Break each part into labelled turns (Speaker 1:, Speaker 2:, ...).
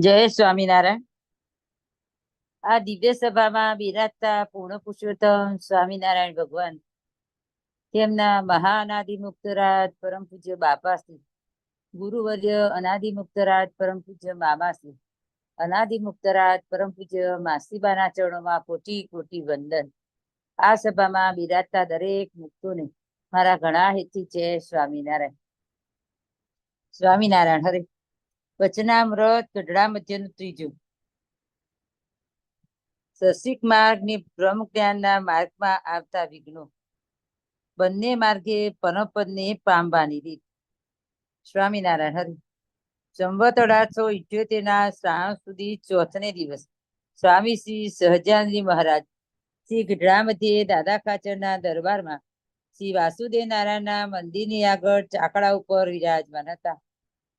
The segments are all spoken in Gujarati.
Speaker 1: જય સ્વામિનારાયણ. આ દિવ્ય સભામાં બિરાજતા પૂર્ણ પુરુષોત્તમ સ્વામિનારાયણ ભગવાન, તેમના મહાઅનાદિ મુક્તરાજ પરમ પૂજ્ય બાપાશ્રી, ગુરુવર્ય અનાદિ મુક્તરાજ પરમ પૂજ્ય મામાશ્રી, અનાદિ મુક્તરાજ પરમ પૂજ્ય માસીબાના ચરણોમાં કોટી કોટી વંદન. આ સભામાં બિરાજતા દરેક મુક્તોને મારા ઘણા હેતથી જય સ્વામિનારાયણ. સ્વામિનારાયણ. હરે વચનામૃત ગઢડા મધ્યનું ત્રીજું. સસિક માર્ગ ને બ્રહ્મ જ્ઞાનના માર્ગમાં આવતા વિઘ્નો, બંને માર્ગે પરમપદને પામવાની રીત. સ્વામિનારાયણ. હરિ સંવત 1878 ના શ્રાવણ સુધી ચોથને દિવસ સ્વામી શ્રી સહજાનંદજી મહારાજ શ્રી ગઢડા મધ્યે દાદા ખાચરના દરબારમાં શ્રી વાસુદેવ નારાયણના મંદિરની આગળ ચાકડા ઉપર વિરાજમાન હતા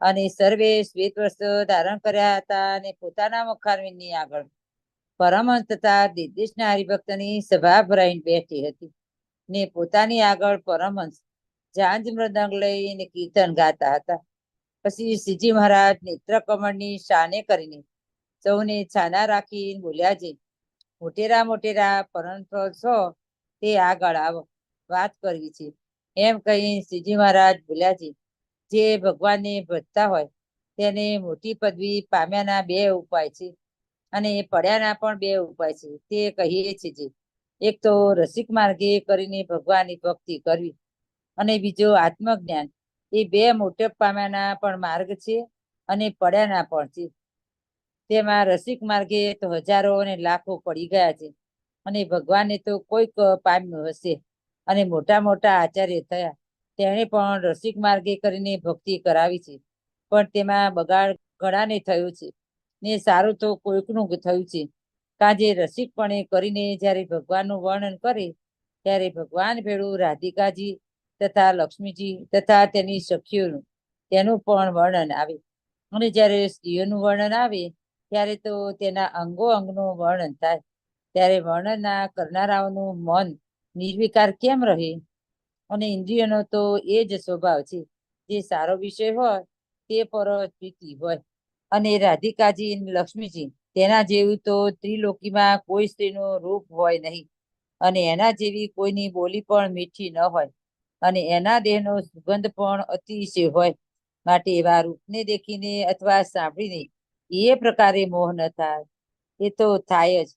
Speaker 1: અને સર્વે શ્વેત વસ્ત્ર ધારણ કર્યા હતા અને પોતાના મુખારવિંદની આગળ પરમહંસ તથા દેશના હરિભક્તની સભા ભરાઈને બેઠી હતી ને પોતાની આગળ પરમહંસ ઝાંઝ મૃદંગ લઈને કીર્તન ગાતા હતા. પછી શ્રીજી મહારાજ નેત્ર કમળની શાને કરીને સૌને છાના રાખી બોલ્યા છે, મોટેરા મોટેરા પરમફળ છો તે આગળ આવો, વાત કરવી છે. એમ કહી શ્રીજી મહારાજ બોલ્યા છે, જે ભગવાનને ભજતા હોય તેને મોટી પદવી પામ્યાના બે ઉપાય છે અને પડ્યાના પણ બે ઉપાય છે. તે કહીએ છીએ, એક તો રસિક માર્ગે કરીને ભગવાનની ભક્તિ કરવી અને બીજો આત્મજ્ઞાન. એ બે મોટે પામ્યાના પણ માર્ગ છે અને પડ્યાના પણ છે. તેમાં રસિક માર્ગે તો હજારો અને લાખો પડી ગયા છે અને ભગવાનને તો કોઈક પામ્યું હશે અને મોટા મોટા આચાર્ય થયા તેણે પણ રસિક માર્ગે કરીને ભક્તિ કરાવી છે, પણ તેમાં બગાડ ઘણાને થયો છે ને સારું તો કોઈકનું થયું છે. કાજે રસિકપણે કરીને જ્યારે ભગવાનનું વર્ણન કરે ત્યારે ભગવાન ભેળું રાધિકાજી તથા લક્ષ્મીજી તથા તેની સખીઓનું તેનું પણ વર્ણન આવે અને જ્યારે સ્ત્રીઓનું વર્ણન આવે ત્યારે તો તેના અંગો અંગનું વર્ણન થાય. ત્યારે વર્ણના કરનારાઓનું મન નિર્વિકાર કેમ રહે? અને ઇન્દ્રિયનો તો એ જ સ્વભાવ છે, જે સારો વિષય હોય તે પર પ્રીતિ હોય. અને રાધિકાજી લક્ષ્મીજી તેના જેવું તો ત્રિલોકીમાં કોઈ સ્ત્રીનું રૂપ હોય નહીં અને એના જેવી કોઈની બોલી પણ મીઠી ન હોય અને એના દેહનો સુગંધ પણ અતિશય હોય. માટે એવા રૂપને દેખીને અથવા સાંભળીને એ પ્રકારે મોહ ન થાય, એ તો થાય જ.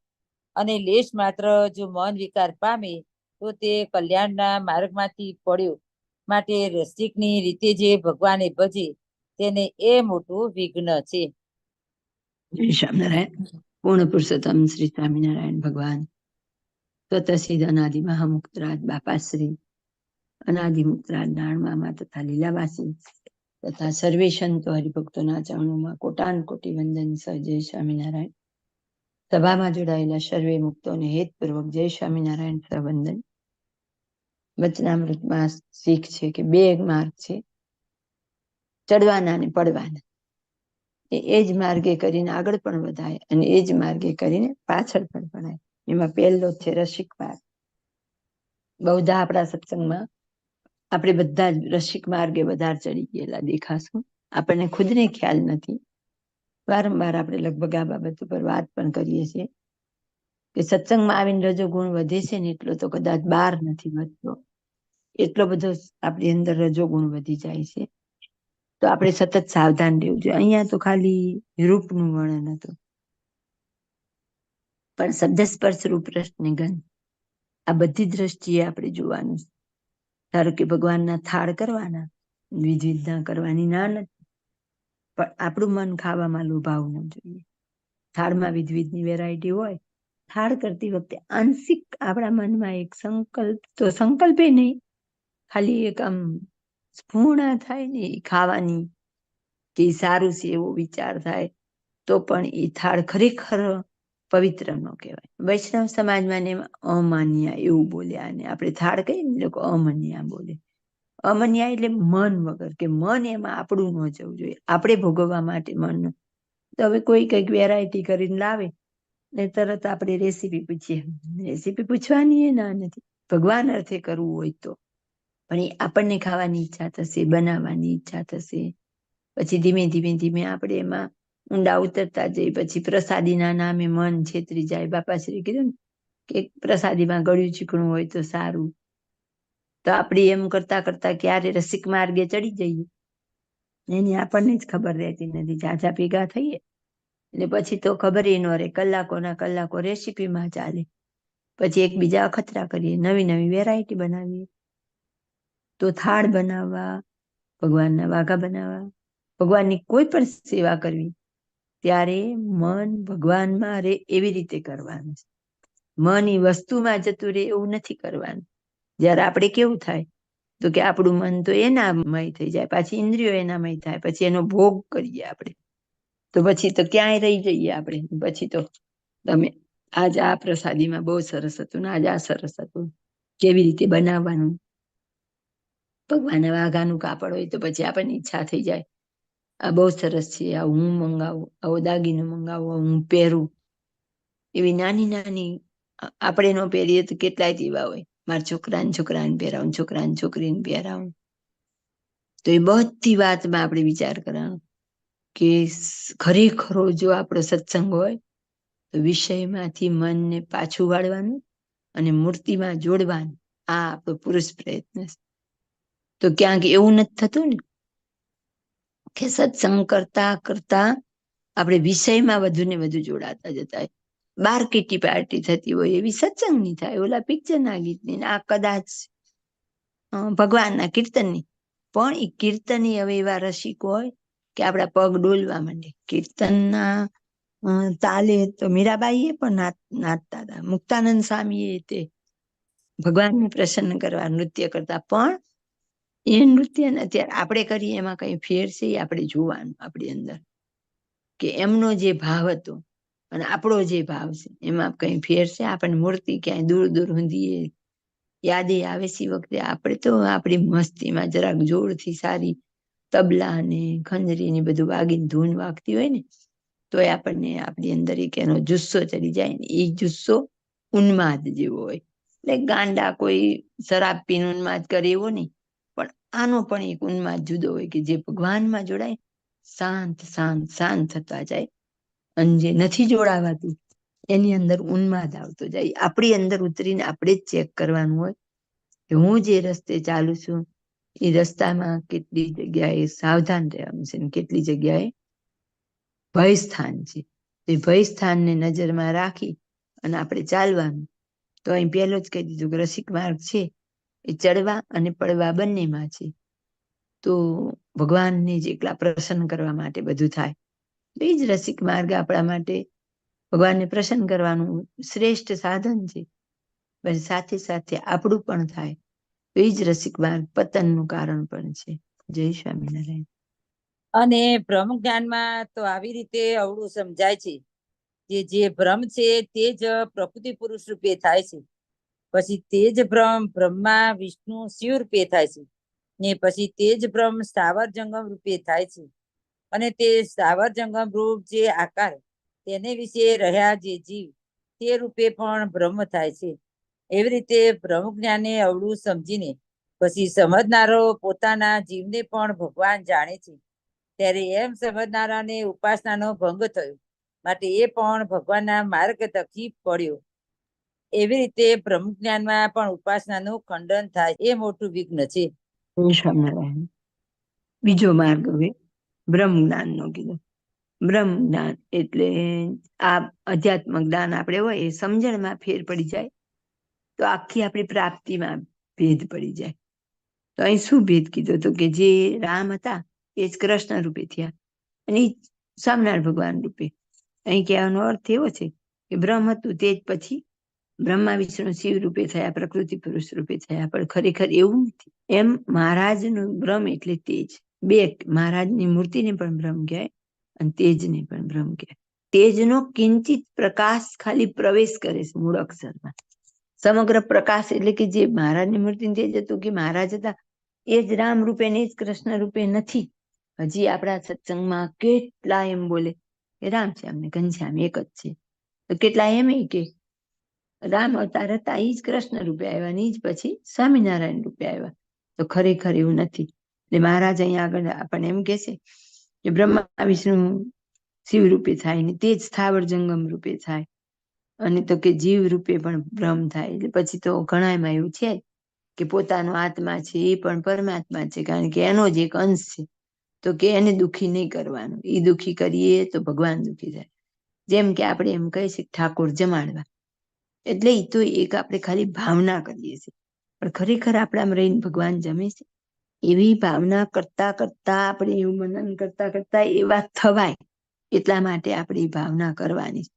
Speaker 1: અને લેશ માત્ર જો મન વિકાર પામે તો તે કલ્યાણના માર્ગમાંથી પડ્યો. માટે રસિકની રીતે જે ભગવાને ભજે તેને એ મોટું વિઘ્ન છે.
Speaker 2: જય સ્વામિનારાયણ. પૂર્ણ પુરુષોત્તમ શ્રી સ્વામિનારાયણ ભગવાન સ્વતઃસિદ્ધ અનાદિ મહામુક્તરાજ બાપાશ્રી, અનાદિ મુક્તરાજ નારણમામા તથા લીલાવાસી તથા સર્વે સંતો હરિભક્તોના ચરણોમાં કોટાન કોટી વંદન. જય સ્વામિનારાયણ. સભામાં જોડાયેલા સર્વે મુક્તોને હેતપૂર્વક જય સ્વામિનારાયણ વંદન. વચનામૃતમાં શીખ છે કે બે માર્ગ છે, ચડવાના અને પડવાના. એ જ માર્ગે કરીને આગળ પણ વધાય અને એ જ માર્ગે કરીને પાછળ પણ પડાય. એમાં પહેલો છે રસિક માર્ગ. બહુધા આપણા સત્સંગમાં આપણે બધા જ રસિક માર્ગે વધારે ચડી ગયેલા દેખાશું. આપણને ખુદને ખ્યાલ નથી. વારંવાર આપણે લગભગ આ બાબત ઉપર વાત પણ કરીએ છીએ કે સત્સંગમાં આવીને રજો ગુણ વધે છે ને એટલો તો કદાચ બહાર નથી વધતો. એટલો બધો આપણી અંદર રજો ગુણ વધી જાય છે. તો આપણે સતત સાવધાન રહેવું જોઈએ. અહીંયા તો ખાલી રૂપનું વર્ણન હતું, પણ શબ્દ સ્પર્શ રૂપ રસ ને ગંધ આ બધી દ્રષ્ટિએ આપણે જોવાનું. ધારો કે ભગવાનના થાળ કરવાના, વિધિ ના કરવાની ના નથી, પણ આપણું મન ખાવામાં લોભાવવું ન જોઈએ. થાળમાં વિધની વેરાયટી હોય. થાળ કરતી વખતે આંશિક આપણા મનમાં એક સંકલ્પ, તો સંકલ્પે નહીં, ખાલી એક આમ સ્ફૂર્ણા થાય ને ખાવાની કે સારું છે એવો વિચાર થાય તો પણ એ થાળ ખરેખર પવિત્ર ન કહેવાય. વૈષ્ણવ સમાજમાં એમાં અમાન્યા એવું બોલ્યા અને આપણે થાળ કહીએ ને લોકો અમન્યા બોલે. અમન્યા એટલે મન વગર, કે મન એમાં આપણું ન જવું જોઈએ, આપણે ભોગવવા માટે મન. તો હવે કોઈ કંઈક વેરાયટી કરીને લાવે ને તરત આપણે રેસીપી પૂછીએ. રેસીપી પૂછવાની એ ના નથી, ભગવાન અર્થે કરવું હોય તો. પણ એ આપણને ખાવાની ઈચ્છા થશે, બનાવવાની ઈચ્છા થશે. પછી ધીમે ધીમે ધીમે આપણે એમાં ઊંડા ઉતરતા જઈ પછી પ્રસાદીના નામે મન છેતરી જાય. બાપાશ્રી કીધું ને કે પ્રસાદીમાં ગળ્યું ચીકણું હોય તો સારું. તો આપણે એમ કરતા કરતા ક્યારે રસિક માર્ગે ચડી જઈએ એની આપણને જ ખબર રહેતી નથી. ઝાઝા ભેગા થઈએ એટલે પછી તો ખબર ન રહે, કલાકોના કલાકો રેસીપીમાં ચાલે. પછી એકબીજા અખતરા કરીએ, નવી નવી વેરાયટી બનાવીએ. તો થાળ બનાવવા, ભગવાનના વાઘા બનાવવા, ભગવાનની કોઈ પણ સેવા કરવી ત્યારે મન ભગવાનમાં રે એવી રીતે કરવાનું છે. મન એ વસ્તુમાં જતું રહે એવું નથી કરવાનું. જ્યારે આપણે કેવું થાય તો કે આપણું મન તો એનામય થઈ જાય, પાછી ઇન્દ્રિયો એનામય થાય, પછી એનો ભોગ કરીએ આપણે, તો પછી તો ક્યાંય રહી જઈએ આપણે. પછી તો તમે આજ આ પ્રસાદીમાં બહુ સરસ હતું ને આજ આ સરસ હતું, કેવી રીતે બનાવવાનું. ભગવાનના વાઘાનું કાપડ હોય તો પછી આપણને ઈચ્છા થઈ જાય આ બહુ સરસ છે, આ હું મંગાવું, આવો દાગીનો મંગાવું, હું પહેરું. એવી નાની નાની આપણે ન પહેરીએ તો કેટલાય એવા હોય, મારા છોકરાને પહેરાવું, છોકરાને છોકરીને પહેરાવું. તો એ બધી વાતમાં આપણે વિચાર કરવાનો કે ખરેખરો જો આપણો સત્સંગ હોય તો વિષયમાંથી મનને પાછું વાળવાનું અને મૂર્તિમાં જોડવાનું. આ આપણો પુરુષ પ્રયત્ન છે. તો ક્યાંક એવું નથી થતું ને કે સત્સંગ કરતા કરતા આપણે વિષયમાં વધુ ને વધુ જોડાતા જતા હોય. બાર કીટી પાર્ટી થતી હોય એવી સત્સંગ ની થાય, ઓલા પિક્ચરના ગીતની, આ કદાચ ભગવાનના કીર્તનની. પણ એ કીર્તની હવે એવા રસિક હોય કે આપણા પગ ડોલવા માંડે. કીર્તનના તાલે તો મીરાબાઈએ પણ નાચતા હતા, મુક્તાનંદ સ્વામીએ તે ભગવાનને પ્રસન્ન કરવા નૃત્ય કરતા. પણ એ નૃત્ય અત્યારે આપણે કરીએ એમાં કઈ ફેર છે એ આપણે જોવાનું આપણી અંદર, કે એમનો જે ભાવ હતો અને આપણો જે ભાવ છે એમાં કઈ ફેર છે. આપણને મૂર્તિ ક્યાંય દૂર દૂર ઊંધીએ યાદે આવે છે વખતે આપણે તો આપણી મસ્તીમાં જરાક જોરથી સારી તબલા ને ખંજરી ને બધું વાગીને ધૂન વાગતી હોય ને તો આપણને આપણી અંદર એક એનો જુસ્સો ચડી જાય ને. એ જુસ્સો ઉન્માદ જેવો હોય. એટલે ગાંડા કોઈ શરાબ પીને ઉન્માદ કરે એવો નહીં, પણ આનો પણ એક ઉન્માદ જુદો હોય કે જે ભગવાનમાં જોડાય શાંત શાંત શાંત થતા જાય. અને જે નથી જોડાવાતું એની અંદર ઉન્માદ આવતો જાય. આપણી અંદર ઉતરીને આપણે જ ચેક કરવાનું હોય કે હું જે રસ્તે ચાલુ છું એ રસ્તામાં કેટલી જગ્યાએ સાવધાન રહેવાનું છે, કેટલી જગ્યાએ ભય સ્થાન છે. એ ભય સ્થાનને નજરમાં રાખી અને આપણે ચાલવાનું. તો અહીં પહેલો જ કહી દીધું કે રસિક માર્ગ છે એ ચડવા અને પડવા બંનેમાં છે. તો ભગવાનને જ એકલા પ્રસન્ન કરવા માટે બધું થાય. એ જ રસિક માર્ગ આપણા માટે ભગવાનને પ્રસન્ન કરવાનું શ્રેષ્ઠ સાધન છે. પણ સાથે સાથે આપણું પણ થાય તો એ જ રસિક માર્ગ પતનનું કારણ પણ છે. જય સ્વામિનારાયણ.
Speaker 1: અને બ્રહ્મ જ્ઞાનમાં તો આવી રીતે અવળું સમજાય છે કે જે બ્રહ્મ છે તે જ પ્રકૃતિ પુરુષ રૂપે થાય છે. પછી તે જ બ્રહ્મા વિષ્ણુ શિવ રૂપે થાય છે ને પછી તે જ બ્રહ્મ સ્થાવર જંગમ રૂપે થાય છે. અને તે સ્થાવર જંગમ રૂપ જે આકાર તેને વિશે રહ્યા જે જીવ તે રૂપે પણ બ્રહ્મ થાય છે. એવી રીતે બ્રહ્મ જ્ઞાને અવળું સમજીને પછી સમજનારો પોતાના જીવને પણ ભગવાન જાણે છે. ત્યારે એમ સમજનારાને ઉપાસનાનો ભંગ થયો, માટે એ પણ ભગવાનના માર્ગ તકી પડ્યો. એવી રીતે બ્રહ્મ જ્ઞાનમાં પણ ઉપાસનાનું ખંડન થાય એ મોટું વિઘ્ન છે.
Speaker 2: સ્વામિનારાયણ. બીજો માર્ગ હવે બ્રહ્મ જ્ઞાનનો કીધો. બ્રહ્મ જ્ઞાન એટલે આ અધ્યાત્મ જ્ઞાન આપણે હોય એ સમજણમાં ફેર પડી જાય તો આખી આપણી પ્રાપ્તિમાં ભેદ પડી જાય. તો અહીં શું ભેદ કીધો તો કે જે રામ હતા એ જ કૃષ્ણ રૂપે થયા અને એ સ્વામિનારાયણ ભગવાન રૂપે. અહીં કહેવાનો અર્થ એવો છે કે બ્રહ્મ હતું તે જ પછી બ્રહ્મા વિષ્ણુ શિવ રૂપે થયા, પ્રકૃતિ પુરુષ રૂપે થયા. પણ ખરેખર એવું નથી. એમ મહારાજનું બ્રહ્મ એટલે તેજ. બે મહારાજની મૂર્તિને પણ બ્રહ્મ કહેવાય અને તેજને પણ બ્રહ્મ કહેવાય. તેજનો કિંચિત પ્રકાશ ખાલી પ્રવેશ કરે છે મૂળ અક્ષરમાં. સમગ્ર પ્રકાશ એટલે કે જે મહારાજની મૂર્તિ તેજ હતું કે મહારાજ હતા એ જ રામ રૂપે ને એ જ કૃષ્ણ રૂપે નથી. હજી આપણા સત્સંગમાં કેટલા એમ બોલે કે રામ શ્યામ ને ઘનશ્યામ એક જ છે. તો કેટલા એમ કે રામ અવતાર હતા એ જ કૃષ્ણ રૂપે આવ્યા ને એ જ પછી સ્વામિનારાયણ રૂપે આવ્યા. તો ખરેખર એવું નથી. એટલે મહારાજ અહીંયા આગળ આપણને એમ કે છે કે બ્રહ્મા વિષ્ણુ શિવ રૂપે થાય ને તે જ સ્થાવર જંગમ રૂપે થાય. અને તો કે જીવ રૂપે પણ બ્રહ્મ થાય. એટલે પછી તો ઘણામાં એવું છે કે પોતાનો આત્મા છે એ પણ પરમાત્મા છે, કારણ કે એનો જ એક અંશ છે. તો કે એને દુઃખી નહીં કરવાનું, એ દુઃખી કરીએ તો ભગવાન દુઃખી થાય. જેમ કે આપણે એમ કહી શકીએ ઠાકોર જમાડવા, એટલે એ તો એક આપણે ખાલી ભાવના કરીએ છીએ, પણ ખરેખર આપણામાં રહીને ભગવાન જમે છે. એવી ભાવના કરતા કરતા આપણે એવું મનન કરતા કરતા એવા થવાય, એટલા માટે આપણે એ ભાવના કરવાની,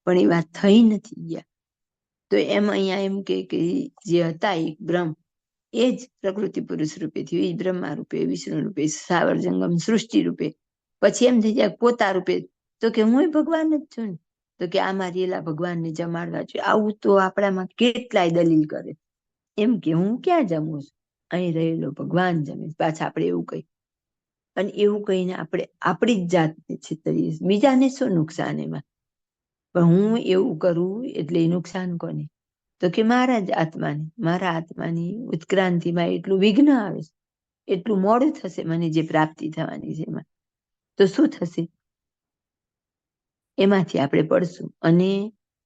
Speaker 2: પણ એ વાત થઈ નથી ગયા. તો એમ અહીંયા એમ કે જે હતા એક બ્રહ્મ, એ જ પ્રકૃતિ પુરુષ રૂપે થયું, એ બ્રહ્મા રૂપે, વિષ્ણુ રૂપે, સ્થાવર જંગમ સૃષ્ટિ રૂપે. પછી એમ થઈ જાય પોતા રૂપે, તો કે હું ભગવાન જ છું ને, તો કે આ મારી એલા ભગવાનને જમાડવા જોઈએ. આવું તો આપણામાં કેટલાય દલીલ કરે, એમ કે હું ક્યાં જમું છું, અહીં રહેલો ભગવાન જમે. પાછા આપણે એવું કહી, અને એવું કહીને આપણે આપણી જ જાતને છેતરીએ. બીજાને શું નુકસાન એમાં? પણ હું એવું કરું એટલે નુકસાન કોને? તો કે મારા જ આત્માને, મારા આત્માની ઉત્ક્રાંતિમાં એટલું વિઘ્ન આવે છે, એટલું મોડું થશે મને જે પ્રાપ્તિ થવાની છે એમાં. તો શું થશે? એમાંથી આપણે પડશું. અને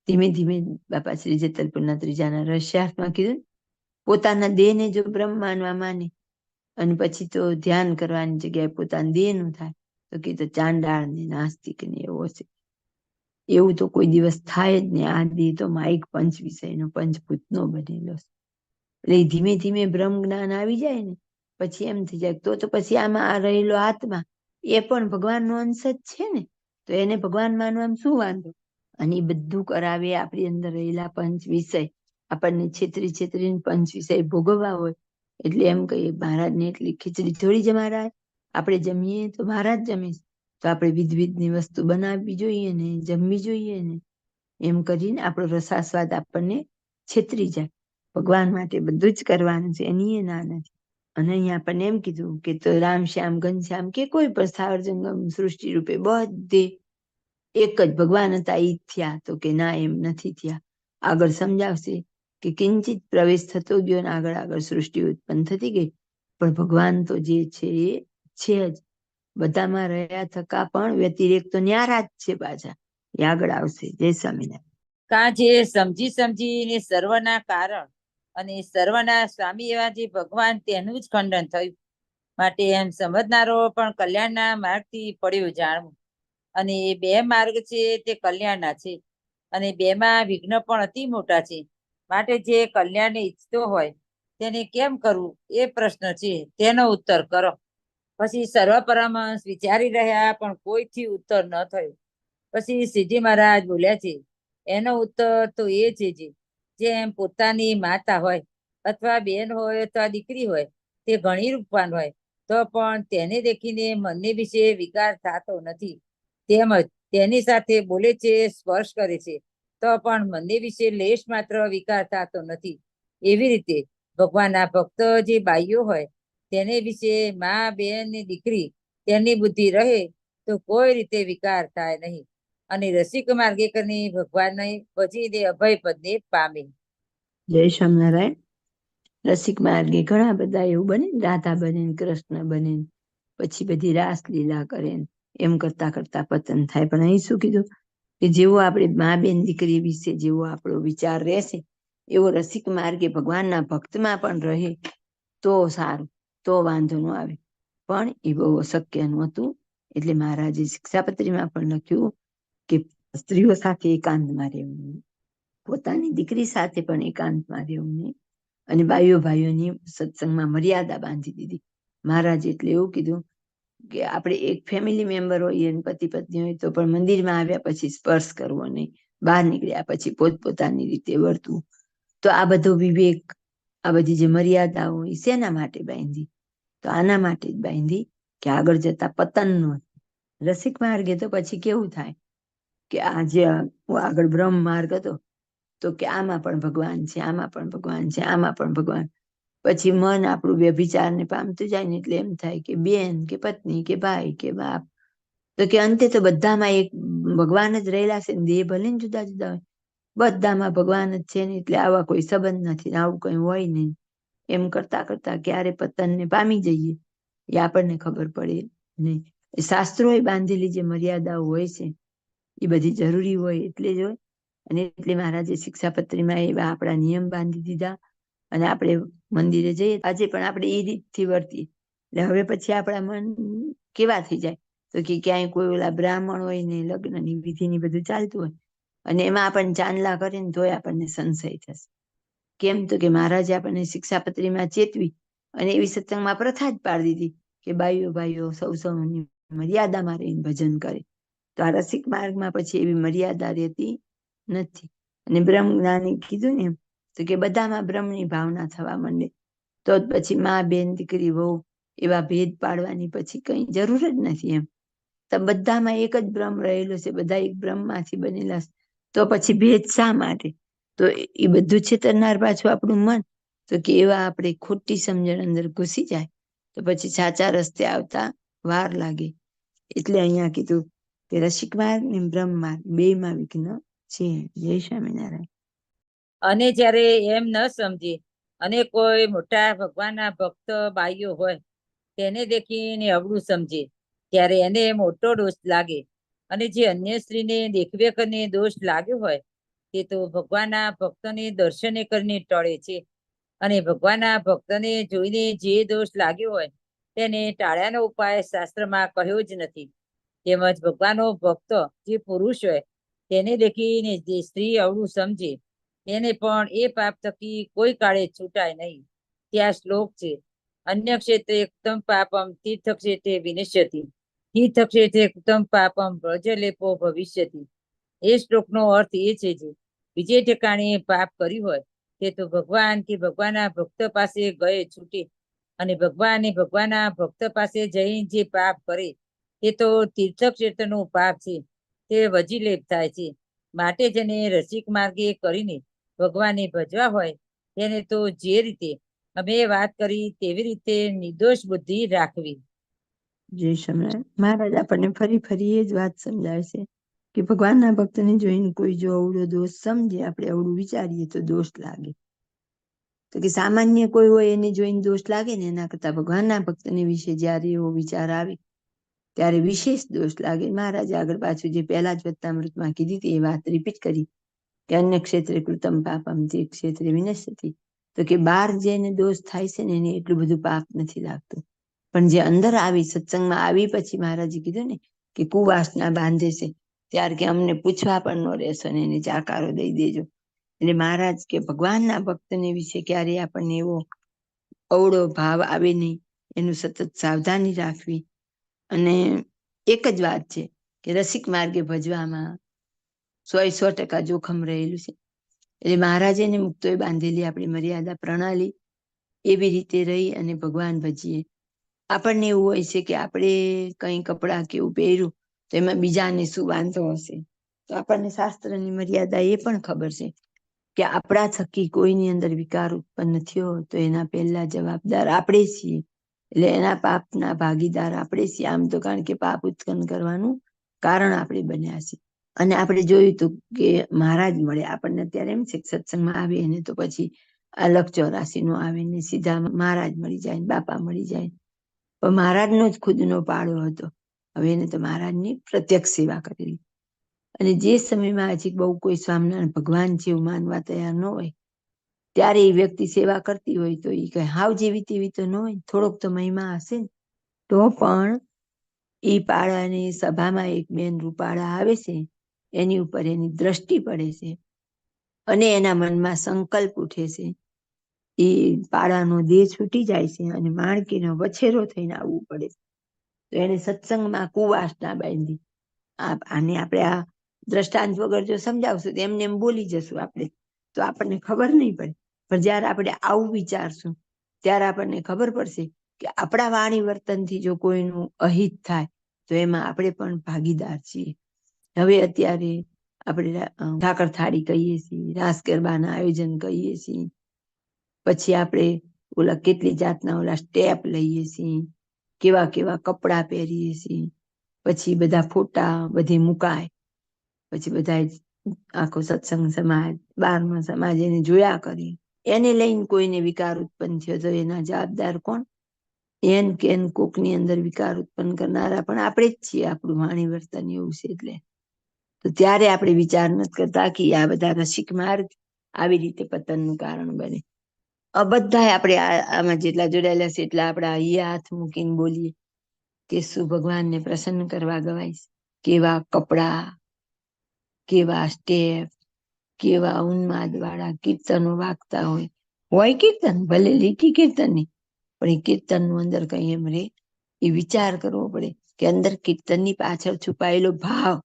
Speaker 2: ધીમે ધીમે બાપા શ્રી જેતલપુરના ત્રીજાના રહસ્યાર્થમાં કીધું, પોતાના દેહને જો બ્રહ્મ માનવા માને, અને પછી તો ધ્યાન કરવાની જગ્યાએ પોતાના દેહનું થાય, તો કે તો ચાંડાળ ને નાસ્તિક ને એવો છે. એવું તો કોઈ દિવસ થાય જ નહીં. આ દેહ તો માઇક પંચ વિષયનો પંચભૂતનો બનેલો છે. એટલે ધીમે ધીમે બ્રહ્મ જ્ઞાન આવી જાય ને, પછી એમ થઈ જાય તો પછી આમાં આ રહેલો આત્મા એ પણ ભગવાનનો અંશ જ છે ને, તો એને ભગવાન માનવામાં શું વાંધો? અને એ બધું કરાવે આપણી અંદર રહેલા પંચ વિષય, આપણને છેતરીને પંચ વિષય ભોગવવા હોય. એટલે એમ કહીએ મહારાજને એટલી ખીચડી થોડી જમાડાય, આપણે જમીએ તો મહારાજ જમીશ, તો આપણે વિધની વસ્તુ બનાવવી જોઈએ ને, જમવી જોઈએ ને. એમ કરીને આપણો રસાસ્વાદ આપણને છેતરી જાય. ભગવાન માટે બધું જ કરવાનું છે, એની એ ના નથી. અને અહીંયા આપણને એમ કીધું કે તો રામ શ્યામ ઘનશ્યામ કે કોઈ પણ સ્થાવર જંગમ સૃષ્ટિ રૂપે બધે એક જ ભગવાન હતા, ઈ થયા? તો કે ના, એમ નથી થયા. આગળ સમજાવશે કે કિંચિત પ્રવેશ થતો ગયો ને આગળ આગળ સૃષ્ટિ ઉત્પન્ન થતી ગઈ, પણ ભગવાન તો જે છે એ છે જ. બધામાં રહ્યા થકા પણ વ્યતિરેક તો ન્યારા જ છે પાછા. એ આગળ આવશે. જય સ્વામિનારાયણ.
Speaker 1: જે સમજીને સર્વના કારણ અને સર્વના સ્વામી એવા જે ભગવાન, તેનું જ ખંડન થયું. માટે એમ સમજનારો પણ કલ્યાણના માર્ગથી પડ્યો જાણવું. અને એ બે માર્ગ છે તે કલ્યાણના છે, અને બેમાં વિઘ્ન પણ અતિ મોટા છે. માટે જે કલ્યાણને ઈચ્છતો હોય તેને કેમ કરવું, એ પ્રશ્ન છે, તેનો ઉત્તર કરો. પછી સર્વ પરમહંસ વિચારી રહ્યા, પણ કોઈથી ઉત્તર ન થયો. પછી શ્રીજી મહારાજ બોલ્યા છે, એનો ઉત્તર તો એ છે જેમ પોતાની માતા હોય, અથવા બેન હોય, અથવા દીકરી હોય, તે ઘણી રૂપવાન હોય તો પણ તેને દેખીને મનને વિશે વિકાર થતો નથી. તેમજ તેની સાથે બોલે છે, સ્પર્શ કરે છે, તો પણ મનને વિશે લેશ માત્ર વિકાર થતો નથી. એવી રીતે ભગવાનના ભક્ત જે બાઈઓ હોય, તેને વિશે મા, બેન ને દીકરી તેની બુદ્ધિ રહે તો કોઈ રીતે વિકાર થાય નહીં. અને રસિક માર્ગે કરીને ભગવાનને ભજીને અભય પદને પામે.
Speaker 2: જય સ્વામિનારાયણ. રસિક માર્ગે ઘણા બધા એવું બને, રાધા બને, કૃષ્ણ બને, પછી બધી રાસલીલા કરે, એમ કરતા કરતા પતન થાય. પણ અહીં શું કીધું કે જેવો આપણે મા બેન દીકરી વિશે જેવો આપણો વિચાર રહેશે, એવો રસિક માર્ગે ભગવાનના ભક્તમાં પણ રહે તો સારું, તો વાંધો ન આવે. પણ એ બહુ અશક્ય નહોતું. એટલે મહારાજે શિક્ષાપત્રીમાં પણ લખ્યું કે સ્ત્રીઓ સાથે એકાંતમાં રહેવું, પોતાની દીકરી સાથે પણ એકાંતમાં રહેવું નહીં, અને બાઈઓ ભાઈઓની સત્સંગમાં મર્યાદા બાંધી દીધી. મહારાજ એટલે એવું કીધું કે આપણે એક ફેમિલી મેમ્બર હોઈએ, પતિ પત્ની હોય, તો પણ મંદિરમાં આવ્યા પછી સ્પર્શ કરવો નહીં, બહાર નીકળ્યા પછી પોતપોતાની રીતે વર્તવું. તો આ બધો વિવેક, આ બધી જે મર્યાદાઓ એ શેના માટે બાંધી? તો આના માટે જ બાંધી કે આગળ જતા પતન ન. રસિક માર્ગે તો પછી કેવું થાય કે આ જે આગળ બ્રહ્મ માર્ગ હતો, તો કે આમાં પણ ભગવાન છે, આમાં પણ ભગવાન છે, આમાં પણ ભગવાન. પછી મન આપણું વ્યભિચારને પામતું જાય ને, એટલે એમ થાય કે બેન કે પત્ની કે ભાઈ કે બાપ, તો કે અંતે તો બધામાં એક ભગવાન જ રહેલા છે. દેહ ભલે ને જુદા જુદા હોય, બધામાં ભગવાન જ છે ને, એટલે આવા કોઈ સંબંધ નથી, આવું કઈ હોય નહીં. એમ કરતા કરતા ક્યારે પતનને પામી જઈએ એ આપણને ખબર પડે નહીં. શાસ્ત્રોએ બાંધેલી જે મર્યાદાઓ હોય છે એ બધી જરૂરી હોય એટલે જ હોય. અને એટલે મહારાજે શિક્ષાપત્રીમાં એવા આપણા નિયમ બાંધી દીધા. અને આપણે મંદિરે જઈએ આજે પણ આપણે એ રીતથી વર્તીએ. એટલે હવે પછી આપણા મન કેવા થઈ જાય તો કે ક્યાંય કોઈ ઓલા બ્રાહ્મણ હોય ને લગ્નની વિધિની બધું ચાલતું હોય અને એમાં આપણને ચાંદલા કરે ને તોય આપણને સંશય થશે. કેમ તો કે મહારાજે આપણને શિક્ષાપત્રીમાં ચેતવી અને એવી સત્સંગમાં પ્રથા જ પાડી દીધી કે બાઈઓ સૌ સૌની મર્યાદામાં રહીને ભજન કરે. તો આ રસિક માર્ગમાં પછી એવી મર્યાદા રહેતી નથી. અને બ્રહ્મ જ્ઞાની કીધું ને એમ તો કે બધામાં બ્રહ્મની ભાવના થવા માંડે. તો પછી માં, બેન, દીકરી, વહુ એવા ભેદ પાડવાની પછી કઈ જરૂર જ નથી એમ. તો બધામાં એક જ બ્રહ્મ રહેલો છે, બધા એક બ્રહ્મમાંથી બનેલા છે. તો પછી ભેદ શા માટે? તો એ બધું છેતરનાર પાછું આપણું મન. તો કે એવા આપણે ખોટી સમજણ અંદર ઘૂસી જાય તો પછી સાચા રસ્તે આવતા વાર લાગે. એટલે અહીંયા કીધું કે રસિક માર્ગ ને બ્રહ્મ માર્ગ બેયમાં વિઘ્ન છે. જય સ્વામિનારાયણ.
Speaker 1: અને જ્યારે એમ ન સમજે અને કોઈ મોટા ભગવાનના ભક્ત બાઈઓ હોય તેને દેખીને અવળું સમજે ત્યારે એને મોટો દોષ લાગે. અને જે અન્ય સ્ત્રીને દેખવે કરીને દોષ લાગ્યો હોય તે તો ભગવાનના ભક્તોને દર્શને કરીને ટળે છે. અને ભગવાનના ભક્તને જોઈને જે દોષ લાગ્યો હોય તેને ટાળ્યાનો ઉપાય શાસ્ત્રમાં કહ્યો જ નથી. તેમજ ભગવાનનો ભક્ત જે પુરુષ હોય તેને દેખીને જે સ્ત્રી અવળું સમજે એને પણ એ પાપ થકી કોઈ કાળે છૂટાય નહીં. ત્યાં શ્લોક છે, અન્ય ક્ષેત્રે ઉત્તમ પાપમ તીર્થ ક્ષેત્રે વિનશ્યતિ, તીર્થ ક્ષેત્રે ઉત્તમ પાપમ વ્રજલેપો ભવિષ્યતિ. એ શ્લોકનો અર્થ એ છે જે બીજે ઠેકાણે પાપ કર્યું હોય તે તો ભગવાન કે ભગવાનના ભક્ત પાસે ગયે છૂટે. અને ભગવાનના ભક્ત પાસે જઈ જે પાપ કરે તે તો તીર્થક્ષેત્રનું પાપ છે, તે વજીલેપ થાય છે. માટે જેને રસિક માર્ગે કરીને ભગવાનને ભજવા હોય તેને તો જે રીતે અમે વાત કરી તેવી રીતે નિર્દોષ બુદ્ધિ રાખવી.
Speaker 2: જય સ્વામિનારાયણ. મહારાજ આપણને ફરી ફરી એ જ વાત સમજાવે છે કે ભગવાનના ભક્તને જોઈને કોઈ જો અવળો દોષ સમજે, આપણે અવળું વિચારીએ તો દોષ લાગે. તો કે સામાન્ય કોઈ હોય એને જોઈને દોષ લાગે ને એના કરતા ભગવાનના ભક્તને વિશે જયારે એવો વિચાર આવે ત્યારે વિશેષ દોષ લાગે. મહારાજે આગળ પાછું જે પહેલા જ વચનામૃતમાં કીધી હતી એ વાત રિપીટ કરી કે અન્ય ક્ષેત્રે કૃતમ પાપમ તે ક્ષેત્રે વિનશ્યતિ. તો કે બહાર જેને દોષ થાય છે ને એને એટલું બધું પાપ નથી લાગતું, પણ જે અંદર આવી સત્સંગમાં આવી પછી મહારાજે કીધું ને કે કુવાસના બાંધે છે ત્યારે કે અમને પૂછવા પણ ન રહેશો ને એને જાકારો દઈ દેજો. એટલે મહારાજ કે ભગવાનના ભક્તને વિશે ક્યારે આપણને એવો અવળો ભાવ આવે નહીં, એનું સતત સાવધાની રાખવી. અને એક જ વાત છે કે રસિક માર્ગે ભજવામાં 100% જોખમ રહેલું છે. એટલે મહારાજે ને મુક્તોએ બાંધેલી આપણી મર્યાદા પ્રણાલી એવી રીતે રહી અને ભગવાન ભજીએ. આપણને એવું હોય છે કે આપણે કંઈ કપડાં કે એવું પહેર્યું તો એમાં બીજાને શું વાંધો હશે. તો આપણને શાસ્ત્રની મર્યાદા એ પણ ખબર છે કે આપણા થકી કોઈની અંદર વિકાર ઉત્પન્ન થયો તો એના પહેલા જવાબદાર આપણે છીએ. એટલે એના પાપના ભાગીદાર આપણે છીએ. આમ તો કારણ કે પાપ ઉત્પન્ન કરવાનું કારણ આપણે બન્યા છીએ. અને આપણે જોયું હતું કે મહારાજ મળે આપણને અત્યારે એમ છે સત્સંગમાં આવે ને તો પછી આ લખ 84 નો આવે ને સીધા મહારાજ મળી જાય ને બાપા મળી જાય. પણ મહારાજનો જ ખુદનો પાડો હતો. હવે એને તો મહારાજની પ્રત્યક્ષ સેવા કરેલી. અને જે સમયમાં હજી બહુ કોઈ સ્વામિનારાયણ ભગવાન જેવું માનવા તૈયાર ન હોય ત્યારે એ વ્યક્તિ સેવા કરતી હોય તો એ કઈ હાવ જેવી તેવી તો ન હોય, થોડોક તો મહિમા હશે ને. તો પણ એ પાડાની સભામાં એક બેન રૂપાળા આવે છે, એની ઉપર એની દ્રષ્ટિ પડે છે અને એના મનમાં સંકલ્પ ઉઠે છે. એ પાડાનો દેહ છૂટી જાય છે અને માણકીનો વછેરો થઈને આવવું પડે. તો એને સત્સંગમાં કુવાસના બાંધી. આને આપણે આ દ્રષ્ટાંત વગર જો સમજાવશું તો એમને એમ બોલી જશું આપણે, તો આપણને ખબર નહીં પડે. પણ જયારે આપણે આવું વિચારશું ત્યારે આપણને ખબર પડશે કે આપણા વાણી વર્તનથી જો કોઈનું અહિત થાય તો એમાં આપણે પણ ભાગીદાર છીએ. હવે અત્યારે આપણે ઠાકર થાળી કહીએ છીએ, રાસ ગરબાના આયોજન કહીએ છીએ, પછી આપણે ઓલા કેટલી જાતના ઓલા સ્ટેપ લઈએ છીએ, કેવા કેવા કપડાં પહેરીએ છીએ, પછી બધા ફોટા બધી મુકાય, પછી બધા આખો સત્સંગ સમાજ 12મા સમાજ એને જોયા કરી, એને લઈને કોઈને વિકાર ઉત્પન્ન થયો તો એના જવાબદાર કોણ? એન કેન કોકની અંદર વિકાર ઉત્પન્ન કરનારા પણ આપણે જ છીએ. આપણું વાણી વર્તન એવું છે. એટલે તો ત્યારે આપણે વિચાર નથી કરતા કે આ બધા રસિક માર્ગ આવી રીતે પતનનું કારણ બને. બધા આપણે આમાં જેટલા જોડાયેલા છે એટલા આપણે અહીંયા હાથ મૂકીને બોલીએ કે શું ભગવાનને પ્રસન્ન કરવા ગવાય. કેવા કપડા, કેવા સ્ટેપ, કેવા ઉન્માદ વાળા કીર્તનો વાગતા હોય કીર્તન ભલે લીટી કીર્તન ની, પણ એ કીર્તન નું અંદર કઈ એમ રે એ વિચાર કરવો પડે કે અંદર કીર્તનની પાછળ છુપાયેલો ભાવ,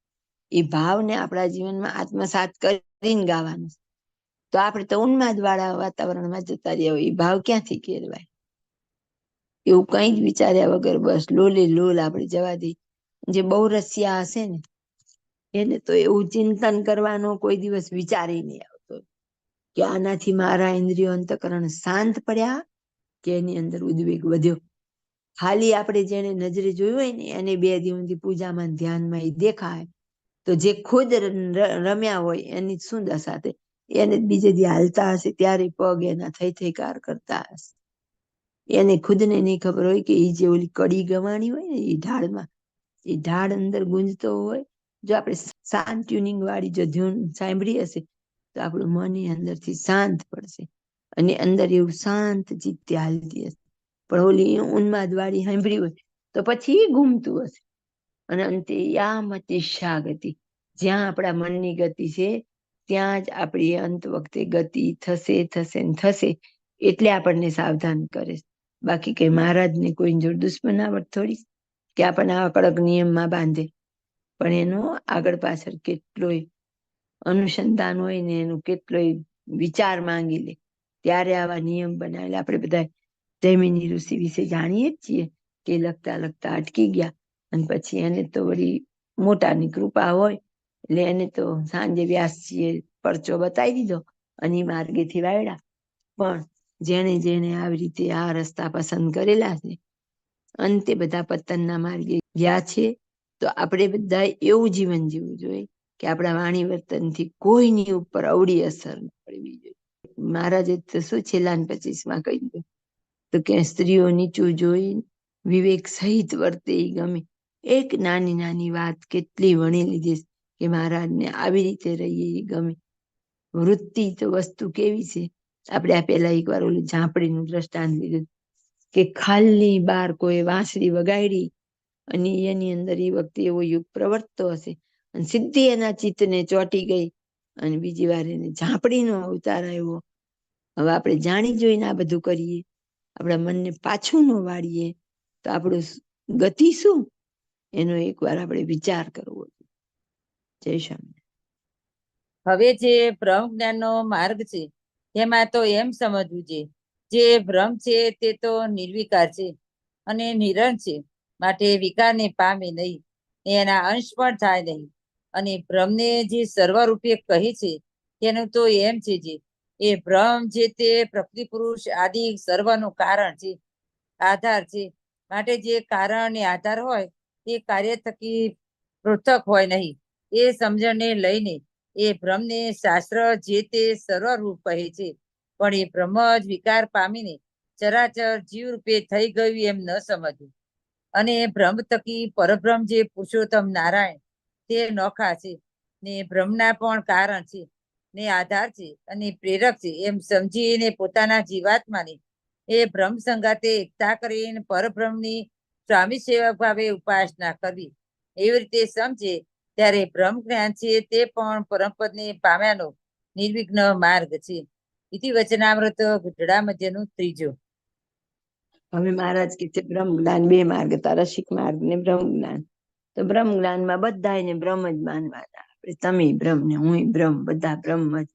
Speaker 2: એ ભાવને આપણા જીવનમાં આત્મસાત કરીને ગાવાનું. તો આપણે તો ઉન્માદ વાળા વાતાવરણમાં જતા રહ્યા હોય, એ ભાવ ક્યાંથી કેળવાય? એવું કઈ જ વિચાર્યા વગર બસ લોલે લોલ આપણે જવા દઈ. જે બહુ રસિયા હશે ને એને તો એવું ચિંતન કરવાનો કોઈ દિવસ વિચારી નહીં આવતો કે આનાથી મારા ઇન્દ્રિયો અંતકરણ શાંત પડ્યા કે એની અંદર ઉદ્વેગ વધ્યો. ખાલી આપણે જેને નજરે જોયું હોય ને એને 2 દિવસથી પૂજામાં ધ્યાનમાં એ દેખાય, તો જે ખુદ રમ્યા હોય એની શું દશા થાય? એને બીજે દી હાલતા હશે ત્યારે પગ એના થઈ કરતા હશે. એને ખુદને નહીં ખબર હોય કે એ જે ઓલી કડી ગવાણી હોય ને એ ઢાળમાં, એ ઢાળ અંદર ગુંજતો હોય. જો આપણે શાંત ટ્યુનિંગ વાળી જો ધૂન સાંભળી હશે તો આપણું મન અંદરથી શાંત પડશે અને અંદર એવું શાંત ચિત્તે હાલતી હશે. પણ ઓલી ઉન્માદ વાળી સાંભળી હોય તો પછી ઘૂમતું હશે. અને અંતે યામતી શાગતિ, જ્યાં આપણા મનની ગતિ છે ત્યાં જ આપણી અંત વખતે ગતિ થશે. એટલે આપણને સાવધાન કરે. બાકી કઈ મહારાજને કોઈ જોડ દુશ્મનાવટ થોડી કે આપણને આવા કડક નિયમમાં બાંધે. પણ એનો આગળ પાછળ કેટલોય અનુસંધાન હોય ને એનું કેટલોય વિચાર માંગી લે ત્યારે આવા નિયમ બનાવેલા. આપણે બધા જૈમિની ઋષિ વિશે જાણીએ જ છીએ કે લખતા અટકી ગયા અને પછી એને તો વળી મોટાની કૃપા હોય એટલે એને તો સાંજે વ્યાસજીએ પરચો બતાવી દીધો અને માર્ગેથી વાળ્યા. પણ જેને આવી રીતે આ રસ્તા પસંદ કરેલા છે અંતે બધા પતનના માર્ગે ગયા છે. તો આપણે બધા એવું જીવન જીવવું જોઈએ કે આપણા વાણી વર્તનથી કોઈની ઉપર અવળી અસર ન પડવી જોઈએ. મહારાજે તો શું છેલ્લા 25માં કહી દીધું તો કે સ્ત્રીઓ નીચું જોઈ વિવેક સહિત વર્તે એ ગમે. એક નાની વાત કેટલી વણી લીધી કે મહારાજને આવી રીતે રહીએ એ ગમે. વૃત્તિ તો વસ્તુ કેવી છે? આપણે આ પેલા એકવાર ઓલું ઝાંપડીનું દ્રષ્ટાંત લીધું કે ખાલની બહાર કોઈ વાંસળી વગાડી અને એની અંદર એ વખતે એવો યુગ પ્રવર્તતો હશે અને સીધી એના ચિત્તને ચોંટી ગઈ અને બીજી વાર એને ઝાંપડીનો અવતાર આવ્યો. હવે આપણે જાણી જોઈને આ બધું કરીએ, આપણા મનને પાછું ન વાળીએ તો આપણું ગતિ શું એનો એકવાર આપણે વિચાર કરવો. જય સ્વામી.
Speaker 1: હવે જે બ્રહ્મ જ્ઞાનનો માર્ગ છે એમાં તો એમ સમજવું છે જે બ્રહ્મ છે તે તો નિર્વિકાર છે અને નિરંજન છે, માટે વિકારને પામે નહીં, એના અંશ પણ થાય નહીં. અને બ્રહ્મને જે સર્વરૂપે કહે છે તેનું તો એમ છે જે એ બ્રહ્મ જે તે પ્રકૃતિ પુરુષ આદિ સર્વનું કારણ છે, આધાર છે. માટે જે કારણ અને આધાર હોય તે કાર્ય થકી પૃથક હોય નહીં. એ સમજણને લઈને એ બ્રહ્મને શાસ્ત્ર જે તે સર્વરૂપ કહે છે. પણ એ બ્રહ્મ જ વિકાર પામીને ચરાચર જીવ રૂપે થઈ ગયું એમ ન સમજવું. અને બ્રહ્મ થકી પરબ્રહ્મ જે પુરુષોત્તમ નારાયણ તે નોખા છે ને બ્રહ્મના પણ કારણ છે ને આધાર છે અને પ્રેરક છે એમ સમજીને પોતાના જીવાત્માને એ બ્રહ્મ સંગાતે એકતા કરીને પરબ્રહ્મની સ્વામી સેવક ભાવે ઉપાસના કરવી. એવી રીતે સમજે ત્યારે બ્રહ્મ જ્ઞાન છે તે પણ પરમપદને પામ્યાનો નિર્વિઘ્ન માર્ગ છે. ઇતિ વચનામૃત ગઢડા મધ્યનું 3.
Speaker 2: હવે મહારાજ કે છે બ્રહ્મ જ્ઞાન 2 માર્ગ હતા, રસિક માર્ગ ને બ્રહ્મ જ્ઞાન. તો બ્રહ્મ જ્ઞાનમાં બધા એને બ્રહ્મ જ માનવાના. આપણે તમે બ્રહ્મ ને હું બ્રહ્મ, બધા બ્રહ્મ જ.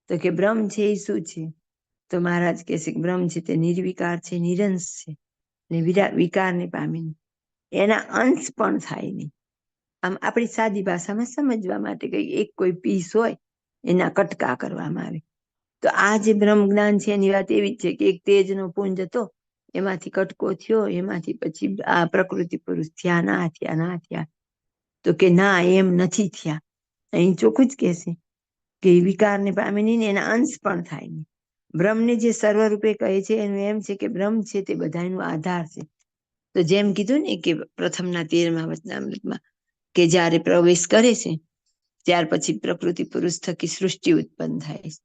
Speaker 2: તો કે બ્રહ્મ છે એ શું છે? તો મહારાજ કહે છે કે બ્રહ્મ છે તે નિર્વિકાર છે, નિરંશ છે ને વિકારને પામીને એના અંશ પણ થાય નહીં. આમ આપણી સાદી ભાષામાં સમજવા માટે કઈ એક કોઈ પીસ હોય એના કટકા કરવામાં આવે. તો આ જે બ્રહ્મ જ્ઞાન છે એની વાત એવી જ છે કે એક તેજનો પુંજ હતો, એમાંથી કટકો થયો, એમાંથી પછી આ પ્રકૃતિ પુરુષ થયા, ના થયા. તો કે ના, એમ નથી થયા. અહીં ચોખ્ખું જ કહેશે કે વિકારને પામે નહીં ને એના અંશ પણ થાય નહીં. બ્રહ્મને જે સર્વરૂપે કહે છે એનું એમ છે કે બ્રહ્મ છે તે બધાનો આધાર છે. તો જેમ કીધું ને કે પ્રથમના 13મા વચનામૃતમાં કે જ્યારે પ્રવેશ કરે છે ત્યાર પછી પ્રકૃતિ પુરુષ થકી સૃષ્ટિ ઉત્પન્ન થાય છે.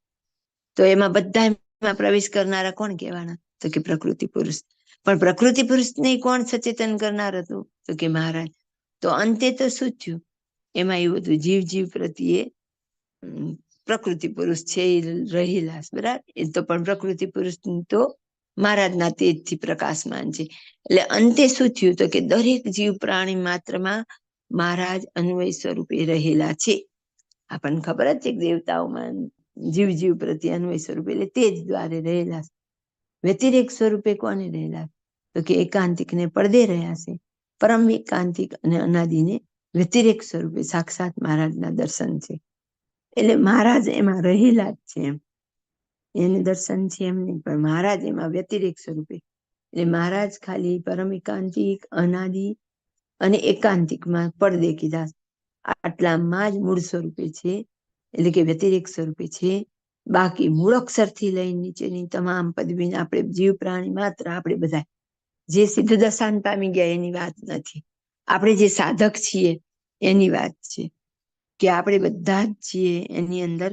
Speaker 2: તો એમાં બધામાં પ્રવેશ કરનારા કોણ કહેવાના? તો કે પ્રકૃતિ પુરુષ. પણ પ્રકૃતિ પુરુષને કોણ સચેતન કરનાર હતું? તો કે મહારાજ. તો અંતે તો શું થયું? એમાં એવું હતું જીવ પ્રત્યે પ્રકૃતિ પુરુષ છે એ રહેલા, બરાબર. એ તો પણ પ્રકૃતિ પુરુષ તો મહારાજના તેજથી પ્રકાશમાન છે. એટલે અંતે શું થયું? તો કે દરેક જીવ પ્રાણી માત્રમાં મહારાજ અન્વય સ્વરૂપે રહેલા છે. આપણને ખબર જ છે કે દેવતાઓમાં જીવ પ્રત્યે અન્વય સ્વરૂપે એટલે તેજ દ્વારે રહેલા. વ્યતિરેક સ્વરૂપે કોને રહેલા? તો કે એકાંતિક ને પડદે રહ્યા છે. પરમ એકાંતિક અને અનાદિને વ્યતિરેક સ્વરૂપે સાક્ષાત મહારાજના દર્શન છે. એટલે મહારાજ એમાં રહેલા જ છે. એને દર્શન છે એમ નહીં, પણ મહારાજ એમાં વ્યતિરેક સ્વરૂપે. એટલે મહારાજ ખાલી પરમ એકાંતિક, અનાદિ અને એકાંતિકમાં પડદે કીધા. આટલામાં જ મૂળ સ્વરૂપે છે, એટલે કે વ્યતિરેક સ્વરૂપે છે. બાકી મૂળ અક્ષરથી લઈ નીચેની તમામ પદવીને આપણે જીવ પ્રાણી માત્ર આપણે બધા જે સિદ્ધ દશાન પામી ગયા એની વાત નથી. આપણે જે સાધક છીએ એની વાત છે કે આપણે બધા જ છીએ એની અંદર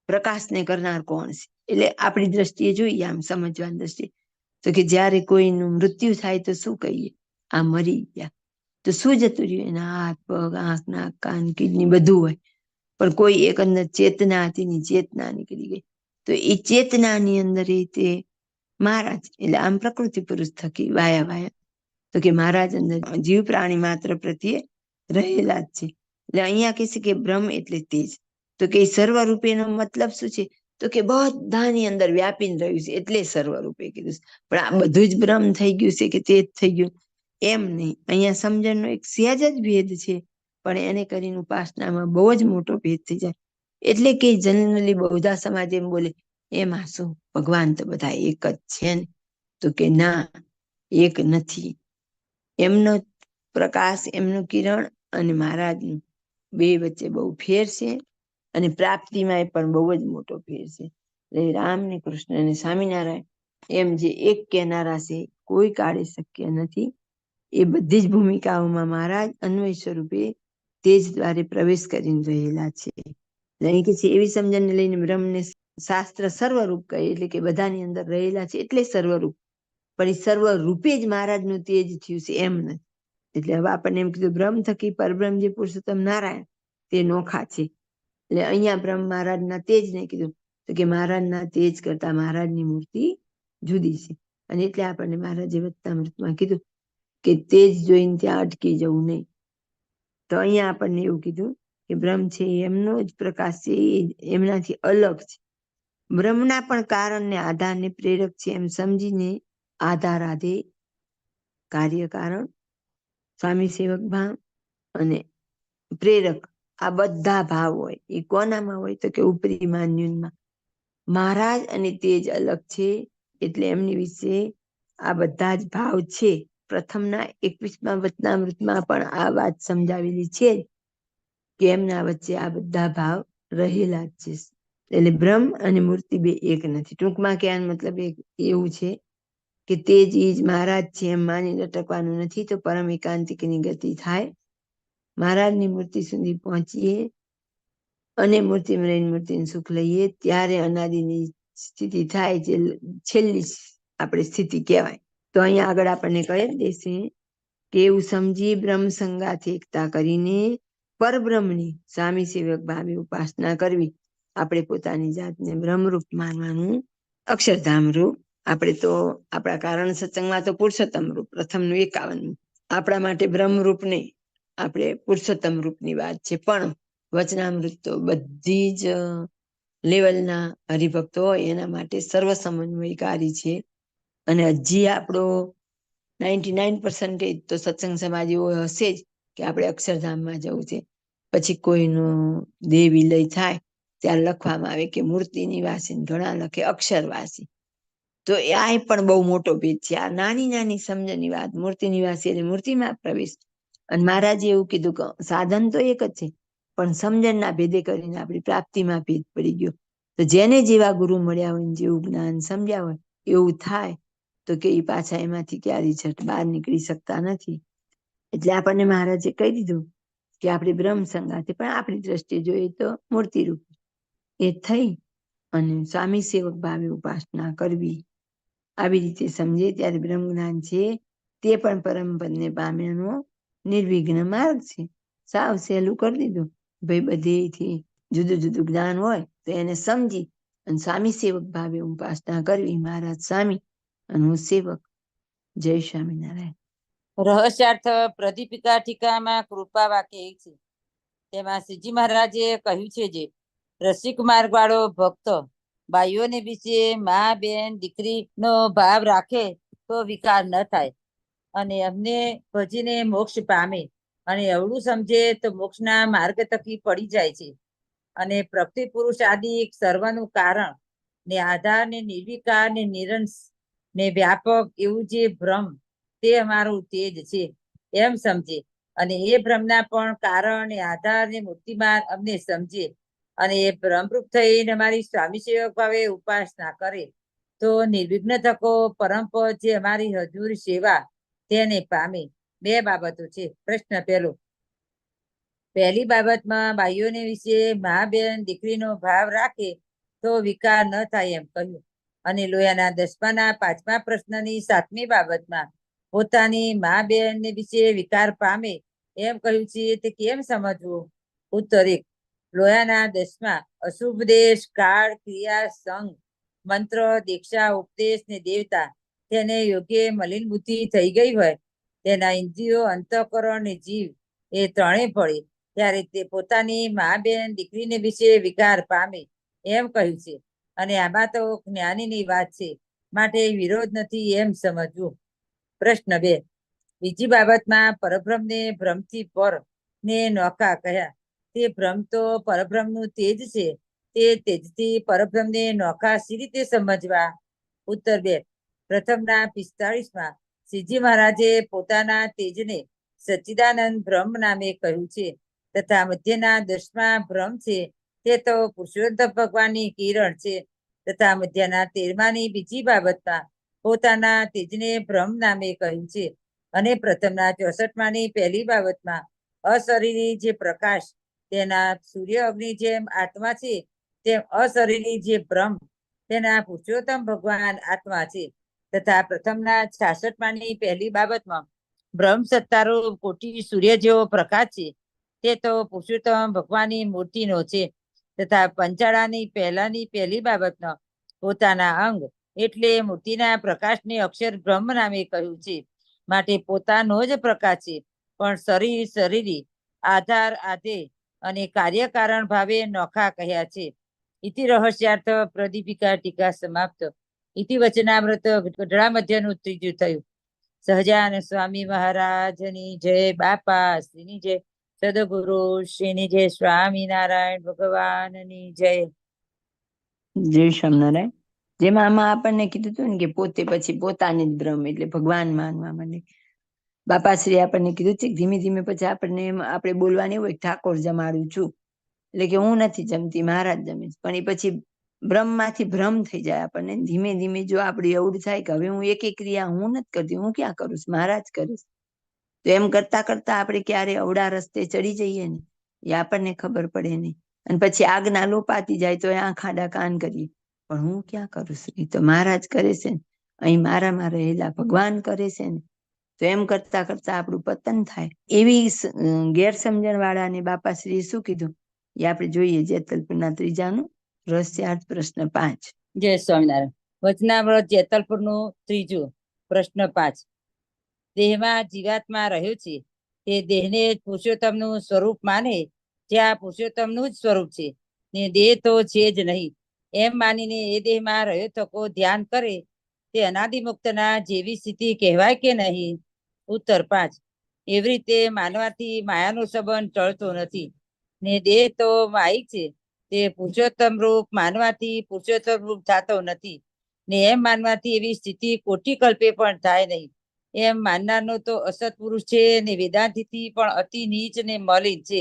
Speaker 2: પ્રકાશને કરનાર કોણ છે. એટલે આપણી દ્રષ્ટિએ જોઈએ, આમ સમજવાની દ્રષ્ટિએ, તો કે જ્યારે કોઈનું મૃત્યુ થાય તો શું કહીએ? આ મરી ગયા. તો શું જતું રહ્યું? એના હાથ, પગ, આંખ, નાક, કાન, કિડની બધું હોય. પણ કોઈ એક અંદર ચેતના હતી ની ચેતના નીકળી ગઈ. તો એ ચેતનાની અંદર તે મહારાજ, એટલે આમ પ્રકૃતિ પુરુષ થકી વાયા તો કે મહારાજ અંદર જીવ પ્રાણી માત્ર પ્રત્યે રહેલા જ છે. એટલે અહીંયા કહે છે કે બ્રહ્મ એટલે તેજ. તો કે સર્વરૂપેનો મતલબ શું છે? તો કે બધાની અંદર વ્યાપીને રહ્યું છે એટલે સર્વરૂપે કીધું છે. પણ આ બધું જ બ્રહ્મ થઈ ગયું છે કે તેજ થઈ ગયું એમ નહીં. અહીંયા સમજણનો એક સહેજ જ ભેદ છે, પણ એને કરીને ઉપાસનામાં બહુ જ મોટો ભેદ થઈ જાય. એટલે કે જનરલી બૌદ્ધ સમાજ એમ બોલે, એમાં શું ભગવાન તો બધા એક જ છે ને? તો કે ના, એક નથી. એમનો પ્રકાશ, એમનું કિરણ અને મહારાજનું બે વચ્ચે બહુ ફેર છે. અને પ્રાપ્તિમાં પણ બહુ જ મોટો ફેર છે. એટલે રામ ને કૃષ્ણ અને સ્વામિનારાયણ એમ જે એક કહેનારા છે, કોઈ કાળે શક્ય નથી. એ બધી જ ભૂમિકાઓમાં મહારાજ અન્વય સ્વરૂપે તેજ દ્વારે પ્રવેશ કરીને રહેલા છે. એટલે કે છે એવી સમજણને લઈને બ્રહ્મને શાસ્ત્ર સર્વરૂપ કહે, એટલે કે બધાની અંદર રહેલા છે એટલે સર્વરૂપ. પણ એ સર્વરૂપે જ મહારાજનું તેજ થયું છે એમ નથી. એટલે હવે આપણને એમ કીધું બ્રહ્મ થકી પરબ્રહ્મ જે પુરુષોત્તમ નારાયણ તે નોખા છે. એટલે અહીંયા બ્રહ્મ મહારાજના તેજ ને કીધું તો કે મહારાજના તેજ કરતા મહારાજની મૂર્તિ જુદી છે. અને એટલે આપણને મહારાજે વચનામૃતમાં કીધું કે તેજ જોઈને ત્યાં અટકી જવું નહીં. તો અહીંયા આપણને એવું કીધું કે બ્રહ્મ છે એમનો જ પ્રકાશ છે, એમનાથી અલગ છે. બ્રહ્મના પણ કારણને આધારને પ્રેરક છે એમ સમજીને આધાર આધે કાર્ય કારણ, સ્વામી સેવક ભાવ અને પ્રેરક આ બધા ભાવ હોય. એ કોનામાં હોય? તો કે ઉપરી માન્યુનમાં. મહારાજ અને તેજ અલગ છે, એટલે એમની વિશે આ બધા જ ભાવ છે. પ્રથમના 21મા વચનામૃતમાં પણ આ વાત સમજાવેલી છે કે એમના વચ્ચે આ બધા ભાવ રહેલા જ છે. એટલે બ્રહ્મ અને મૂર્તિ બે એક નથી. ટૂંકમાં કહેવાનો મતલબ એવું છે કે તેજ ઈજ મહારાજ છે એમ માની લટકવાનું નથી. તો પરમ એકાંતિકની ગતિ થાય. મહારાજની મૂર્તિ સુધી પહોંચીએ અને મૂર્તિમાં રહીને મૂર્તિનું સુખ લઈએ ત્યારે અનાદિની સ્થિતિ થાય, જે છેલ્લી આપણે સ્થિતિ કહેવાય. તો અહીંયા આગળ આપણને કહે દેશે કે એવું સમજી બ્રહ્મ સંગાથી એકતા કરીને પરબ્રહ્મની સ્વામી સેવક ભાવે ઉપાસના કરવી. આપણે પોતાની જાતને બ્રહ્મરૂપ માનવાનું, અક્ષરધામ રૂપ. આપણે તો આપણા કારણ સત્સંગમાં તો પુરુષોત્તમ રૂપ પ્રથમનું 51. આપણા માટે બ્રહ્મરૂપ નહીં, આપણે પુરુષોત્તમ રૂપની વાત છે. પણ વચનામૃત તો બધી જ લેવલના હરિભક્તો હોય એના માટે સર્વ સમન્વયકારી છે. અને હજી આપણો 99% તો સત્સંગ સમાજ એવો હશે જ કે આપણે અક્ષરધામમાં જવું છે. પછી કોઈનું દેહ વિલય થાય ત્યારે લખવામાં આવે કે મૂર્તિ નિવાસી, ઘણા લખે અક્ષરવાસી. તો આ પણ બહુ મોટો ભેદ છે. આ નાની નાની સમજણની વાત. મૂર્તિ નિવાસી એટલે મૂર્તિમાં પ્રવેશ. અને મહારાજે એવું કીધું કે સાધન તો એક જ છે, પણ સમજણના ભેદે કરીને આપણી પ્રાપ્તિમાં ભેદ પડી ગયો. તો જેને જેવા ગુરુ મળ્યા હોય જેવું જ્ઞાન સમજ્યા હોય એવું થાય તો કે એ પાછા એમાંથી ક્યારેય ઝટ બહાર નીકળી શકતા નથી. એટલે આપણને મહારાજે કહી દીધું કે આપણે બ્રહ્મ સંગાથે, પણ આપણી દ્રષ્ટિએ જોઈએ તો મૂર્તિરૂપ એ થઈ અને સ્વામી સેવક ભાવે ઉપાસના કરવી. આવી રીતે સમજે ત્યારે બ્રહ્મ જ્ઞાન છે તે પણ પરમ પદને પામ્યાનો નિર્વિઘ્ન માર્ગ છે. સાવ સહેલું કરી દીધું. ભાઈ બધેથી જુદું જુદું જ્ઞાન હોય તો એને સમજી અને સ્વામી સેવક ભાવે ઉપાસના કરવી. મહારાજ સ્વામી અને હું સેવક. જય સ્વામિનારાયણ.
Speaker 1: રહસ્યાર્થ પ્રદીપિકા ટીકામાં કૃપા વાક્ય એક છે. તેમાં શ્રીજી મહારાજે કહ્યું છે જે રસિક માર્ગ વાળો ભક્ત ભાઈઓને વિશે મા બેન દીકરીનો ભાવ રાખે તો વિકાર ન થાય અને એમને ભજીને મોક્ષ પામે અને એવડું સમજે તો મોક્ષના માર્ગ તકી પડી જાય છે. અને પ્રકૃતિ પુરુષ આદિ સર્વનું કારણ ને આધાર ને નિર્વિકાર ને નિરંશ ને વ્યાપક એવું જે બ્રહ્મ તે અમારું તેજ છે એમ સમજે અને એ બ્રહ્મના પણ કારણ ને આધાર ને મૂર્તિમાન અમને સમજે અને એ બ્રહ્મરૂપ થઈને અમારી સ્વામી સેવક ભાવે ઉપાસના કરે તો નિર્વિઘ્ન થકો પરમપદ જે અમારી હજુર સેવા તેને પામે. બે બાબતો છે. પ્રશ્ન પહેલો, પહેલી બાબતમાં ભાઈઓને વિશે મા બેન દીકરીનો ભાવ રાખે તો વિકાર ન થાય એમ કહ્યું અને લોયાના 10માના 5મા પ્રશ્નની 7મી બાબતમાં પોતાની મા બેન વિશે વિકાર પામે એમ કહ્યું છે તે કેમ સમજવું? ઉત્તર 1. લોયાના 10માં અશુભ દેશ કાળ ક્રિયા સંગ મંત્ર દીક્ષા ઉપદેશ ને દેવતા તેને યોગ્ય મલિન બુદ્ધિ થઈ ગઈ હોય તેના ઇન્દ્રિયો અંતઃકરણ ને જીવ એ ત્રણેય પડે ત્યારે તે પોતાની મા બેન દીકરીને વિશે વિકાર પામે એમ કહ્યું છે અને આમાં તો જ્ઞાનીની વાત છે માટે વિરોધ નથી એમ સમજવું. પ્રશ્ન 2. બીજી બાબતમાં પરબ્રહ્મને ભ્રમથી પર ને નોખા કહ્યા તે ભ્રમ તો પરબ્રહ્મનું તેજ છે તે તેજથી પરબ્રહ્મને નોખા સી રીતે સમજવા? ઉત્તર 2. પ્રથમના 45માં શ્રીજી મહારાજે પોતાના તેજને સચ્ચિદાનંદ બ્રહ્મ નામે કહ્યું છે તથા મધ્યના 10મા બ્રહ્મ છે તે તો પુરુષોત્તમ ભગવાનની કિરણ છે તથા મધ્યના 13માની બીજી બાબતમાં પોતાના તેજને બ્રહ્મ નામે કહ્યું છે અને પ્રથમના 64માની પહેલી બાબતમાં અશરીરી જે પ્રકાશ તેના સૂર્ય અગ્નિ જેમ આત્મા છે તેમ અશરીરી જે બ્રહ્મ તેના પુરુષોત્તમ ભગવાન આત્મા છે તથા પ્રથમના 66માની પહેલી બાબતમાં બ્રહ્મ સત્તારો કોટી સૂર્ય જેવો પ્રકાશ છે તે તો પુરુષોત્તમ ભગવાનની મૂર્તિનો છે તથા પંચાળાની પહેલાની પહેલી બાબતનો પોતાના અંગ એટલે મૂર્તિના પ્રકાશને અક્ષર બ્રહ્મ નામે કહ્યું છે માટે પોતાનો જ પ્રકાશ છે પણ શરીર શરીરી આધાર આધે અને કાર્યકારણ ભાવે નોખા કહ્યા છે. ઇતિ રહસ્યાર્થ પ્રદીપિકા ટીકા સમાપ્ત. ઇતિ વચનામૃત ગઢડા મધ્યનું ત્રીજું થયું. સહજાનંદ સ્વામી મહારાજની જય. બાપા શ્રીની જય. સદગુરુ શ્રીની જય. સ્વામિનારાયણ ભગવાનની જય.
Speaker 2: જય સ્વામિનારાયણ. જેમાં આમાં આપણને કીધું હતું ને કે પોતે પછી પોતાની જ બ્રહ્મ એટલે ભગવાન માનવા માંડે. બાપાશ્રી આપણને કીધું છે ધીમે ધીમે પછી આપણને આપણે બોલવાની હોય ઠાકોર જમાડું છું એટલે કે હું નથી જમતી મહારાજ જમે છે પણ એ પછી બ્રહ્મમાંથી ભ્રમ થઈ જાય આપણને. ધીમે ધીમે જો આપણી અવડ થાય કે હવે હું એક ક્રિયા હું નથી કરતી હું ક્યાં કરું છું મહારાજ કરીશ તો એમ કરતા કરતા આપણે ક્યારે અવડા રસ્તે ચડી જઈએ ને એ આપણને ખબર પડે નહીં અને પછી આજ્ઞા લોપાતી જાય તો આંખ આડા કાન કરીએ પણ હું ક્યાં કરું છું એ તો મહારાજ કરે છે ને અહીં મારામાં રહેલા ભગવાન કરે છે ને તો એમ કરતા કરતા આપણું પતન થાય. એવી ગેરસમજણ વાળાને બાપાશ્રીએ શું કીધું એ આપણે જોઈએ. જેતલપુરના 3જાનું રહસ્યાર્થ પ્રશ્ન 5.
Speaker 1: જય સ્વામિનારાયણ. વચનામૃત જેતલપુરનું 3જું પ્રશ્ન 5. દેહમાં જીવાત્મા રહ્યો છે તે દેહને પુરુષોત્તમનું સ્વરૂપ માને જ્યાં પુરુષોત્તમનું જ સ્વરૂપ છે ને દેહ તો છે જ નહીં એમ માનીને એ દેહમાં રહ્યો થકો ધ્યાન કરે તે અનાદિમુક્તના જેવી સ્થિતિ કહેવાય કે નહીં? ઉત્તર 5. એવી રીતે માનવાથી માયાનો સંબંધ ટળતો નથી ને દેહ તો માયિક છે તે પુરુષોત્તમ રૂપ માનવાથી પુરુષોત્તમ રૂપ થતો નથી ને એમ માનવાથી એવી સ્થિતિ કોટી કલ્પે પણ થાય નહીં. એમ માનનારનો તો અસત્પુરુષ છે ને વેદાંતિથી પણ અતિ નીચ ને મલિન છે.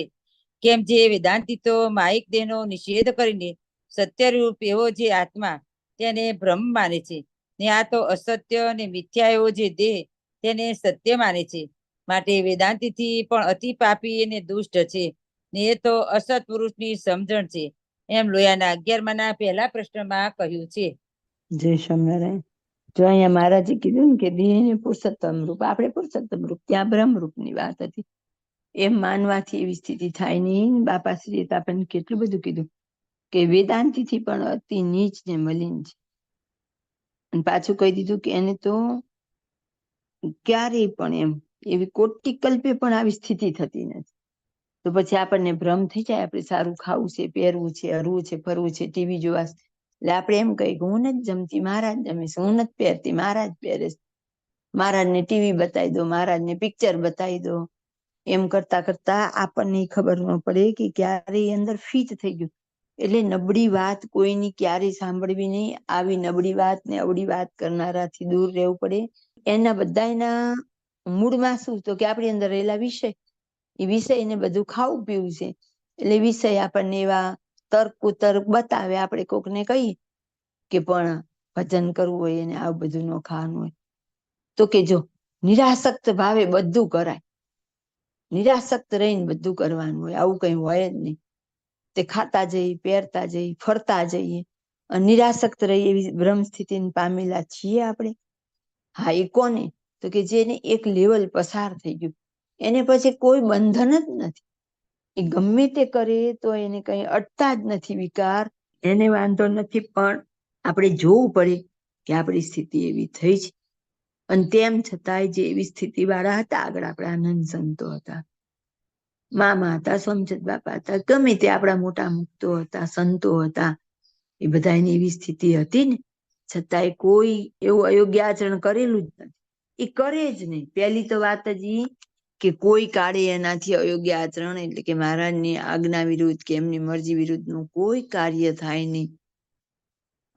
Speaker 1: કેમ જે વેદાંતિ તો માયિક દેહનો નિષેધ કરીને સત્યરૂપ એવો જે આત્મા તેને બ્રહ્મ માને છે, ને આ તો અસત્ય અને મિથ્યા એવો જે દેહ તેને સત્ય માને છે. માટે વેદાંતિથી પણ અતિ પાપી અને દુષ્ટ છે, ને એ તો અસત પુરુષની સમજણ છે, એમ લોયાના 11માના પહેલા પ્રશ્નમાં કહ્યું છે.
Speaker 2: જય સ્વામિનારાયણ. જો અહીંયા મહારાજે કીધું ને કે દેહને પુરુષોત્તમ રૂપ, આપણે પુરુષોત્તમ રૂપ, ત્યાં બ્રહ્મ રૂપની વાત હતી. એમ માનવાથી એવી સ્થિતિ થાય નહીં. બાપાશ્રીએ તો આપણને કેટલું બધું કીધું કે વેદાંતિથી પણ અતિ નીચ ને મલિન છે. અને પાછું કહી દીધું કે એને તો ક્યારેય પણ એમ એવી કોટી કલ્પે પણ આવી સ્થિતિ થતી નથી. તો પછી આપણને ભ્રમ થઈ જાય, આપણે સારું ખાવું છે, પહેરવું છે, હરવું છે, ફરવું છે, ટીવી જોવા, એટલે આપણે એમ કહીએ કે હું નથી જમતી, મહારાજ જમે છે, હું નથી પહેરતી, મહારાજ પહેરે છે, મહારાજને ટીવી બતાવી દો, મહારાજને પિક્ચર બતાવી દો. એમ કરતા કરતા આપણને ખબર ન પડે કે ક્યારે અંદર ફીટ થઈ ગયું. એટલે નબળી વાત કોઈની ક્યારેય સાંભળવી નહીં. આવી નબળી વાત ને અવળી વાત કરનારાથી દૂર રહેવું પડે. એના બધાના મૂળમાં શું, તો કે આપણી અંદર રહેલા વિષય, એ વિષયને બધું ખાવું પીવું છે. એટલે વિષય આપણને એવા તર્ક કુતર્ક બતાવે. આપણે કોકને કહીએ કે પણ ભજન કરવું હોય એને આવું બધું ન ખાવાનું હોય, તો કે જો નિરાસક્ત ભાવે બધું કરાય, નિરાસક્ત રહીને બધું કરવાનું હોય, આવું કઈ હોય જ નહીં. તે ખાતા જઈએ, પહેરતા જઈએ, ફરતા જઈએ, નિરાસક્ત રહી એવી બ્રહ્મ સ્થિતિને પામેલા છીએ આપણે. હા, એ કોને, તો કે જેને એક લેવલ પસાર થઈ ગયું, એને પછી કોઈ બંધન જ નથી. એ ગમે તે કરે તો એને કઈ અટતા જ નથી વિકાર, એને વાંધો નથી. પણ આપણે જોવું પડે કે આપણી સ્થિતિ એવી થઈ છે. અને તેમ છતાંય જે એવી સ્થિતિ વાળા હતા આગળ, આપણા આનંદ સંતો હતા, મામા હતા, સોમચંદ બાપા હતા, ગમે તે આપણા મોટા મુક્તો હતા, સંતો હતા, એ બધા એની એવી સ્થિતિ હતી ને છતાંય કોઈ એવું અયોગ્ય આચરણ કરેલું જ નથી. એ કરે જ નહીં. પહેલી તો વાત જ ઈ કે કોઈ કાળે એનાથી અયોગ્ય આચરણ, એટલે કે મહારાજની આજ્ઞા વિરુદ્ધ કે એમની મરજી વિરુદ્ધનું કોઈ કાર્ય થાય નહીં.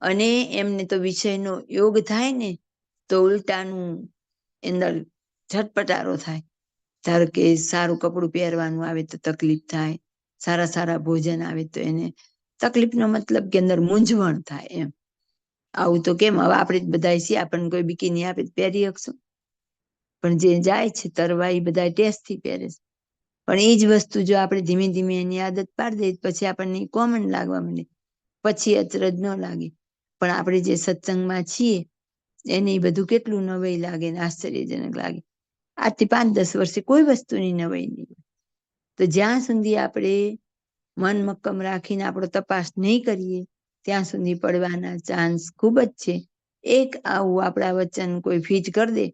Speaker 2: અને એમને તો વિષયનો યોગ થાય ને તો ઉલટાનું અંદર ઝટપટારો થાય. ધારો કે સારું કપડું પહેરવાનું આવે તો તકલીફ થાય, સારા સારા ભોજન આવે તો એને તકલીફનો મતલબ કે અંદર મૂંઝવણ થાય. એમ આવું તો કેમ, હવે આપણે જ બધા છીએ, આપણને કોઈ બિકીની આપે પહેરી શકશું? પણ જે જાય છે તરવા, એ બધા ટેસ્ટથી પહેરે છે. પણ એ જ વસ્તુ જો આપણે ધીમે ધીમે એની આદત પાડી દઈએ પછી આપણને કોમન લાગવા માંડે, પછી અચરજ ન લાગે. પણ આપણે જે સત્સંગમાં છીએ એને બધું કેટલું નવાઈ લાગે ને આશ્ચર્યજનક લાગે. આજથી 5-10 વર્ષે કોઈ વસ્તુની નવાઈ નહીં. તો જ્યાં સુધી આપણે મન મક્કમ રાખીને આપણો તપાસ નહીં કરીએ ત્યાં સુધી પડવાના ચાન્સ ખૂબ જ છે. એક આવું આપણા વચન કોઈ ફીજ કરી દે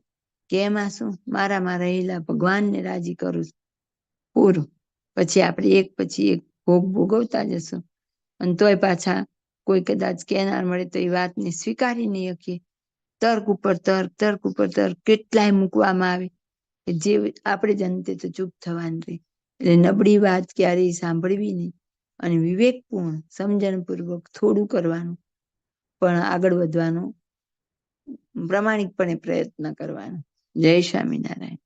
Speaker 2: કે એમાં શું, મારામાં રહેલા ભગવાનને રાજી કરું છું, પૂરું. પછી આપણે એક પછી એક ભોગ ભોગવતા જશું. અને તોય પાછા કોઈ કદાચ કહેનાર મળે તો એ વાતને સ્વીકારી નહીં શકીએ. તર્ક ઉપર તર્ક, તર્ક ઉપર તર્ક કેટલાય મૂકવામાં આવે, જે આપણે જ અંતે તો ચૂપ થવાનું રહે. એટલે નબળી વાત ક્યારેય સાંભળવી નહીં અને વિવેકપૂર્ણ સમજણપૂર્વક થોડું કરવાનું, પણ આગળ વધવાનો પ્રામાણિકપણે પ્રયત્ન કરવાનો. જય સ્વામિનારાયણ.